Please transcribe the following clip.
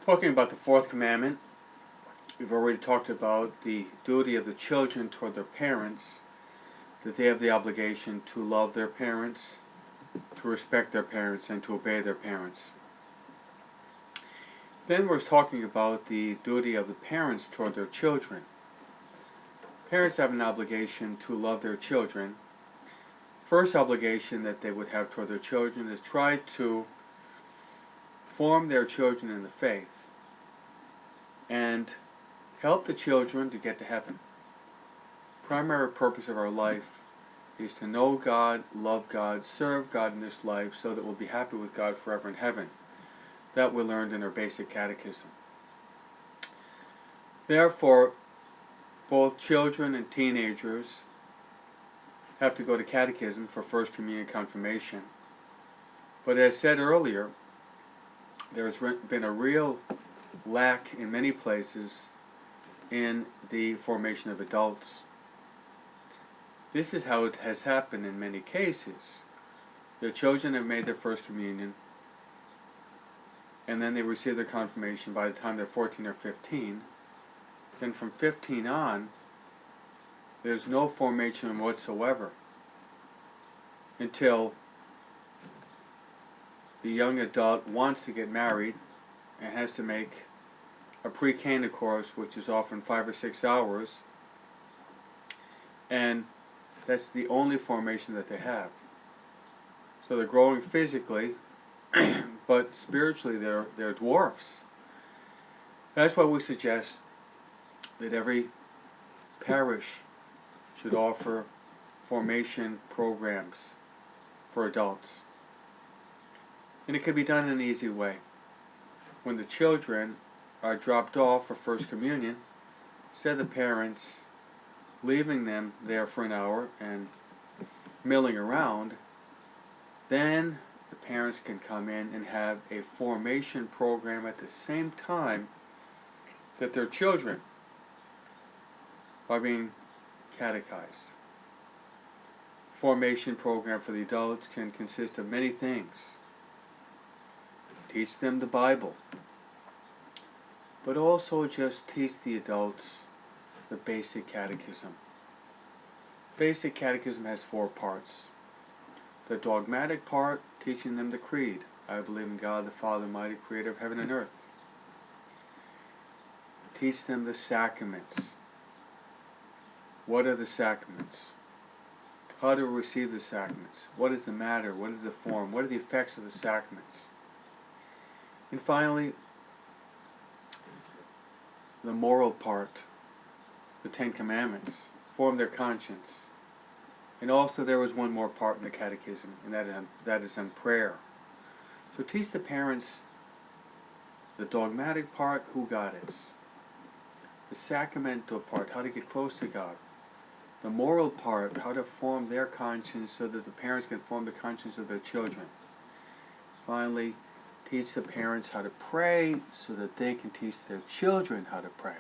Talking about the fourth commandment, we've already talked about the duty of the children toward their parents, that they have the obligation to love their parents, to respect their parents, and to obey their parents. Then we're talking about the duty of the parents toward their children. Parents have an obligation to love their children. First obligation that they would have toward their children is try to form their children in the faith and help the children to get to heaven. Primary purpose of our life is to know God, love God, serve God in this life so that we'll be happy with God forever in heaven. That we learned in our basic catechism. Therefore, both children and teenagers have to go to catechism for First Communion confirmation. But as said earlier, there's been a real lack in many places in the formation of adults. This is how it has happened in many cases. The children have made their First Communion, and then they receive their confirmation by the time they're 14 or 15. Then from 15 on, there's no formation whatsoever until the young adult wants to get married and has to make a pre-Cana course, which is often 5 or 6 hours, and that's the only formation that they have. So they're growing physically, but spiritually they're dwarfs. That's why we suggest that every parish should offer formation programs for adults. And it can be done in an easy way. When the children are dropped off for First Communion, instead of the parents leaving them there for an hour and milling around, then the parents can come in and have a formation program at the same time that their children are being catechized. Formation program for the adults can consist of many things. Teach them the Bible, but also just teach the adults the basic catechism. Basic catechism has 4 parts. The dogmatic part, teaching them the creed. I believe in God the Father Almighty, creator of heaven and earth. Teach them the sacraments. What are the sacraments? How to receive the sacraments? What is the matter? What is the form? What are the effects of the sacraments? And finally, the moral part, the 10 Commandments, form their conscience. And also there is one more part in the catechism, and that is on prayer. So teach the parents the dogmatic part, who God is. The sacramental part, how to get close to God. The moral part, how to form their conscience so that the parents can form the conscience of their children. Finally, teach the parents how to pray so that they can teach their children how to pray.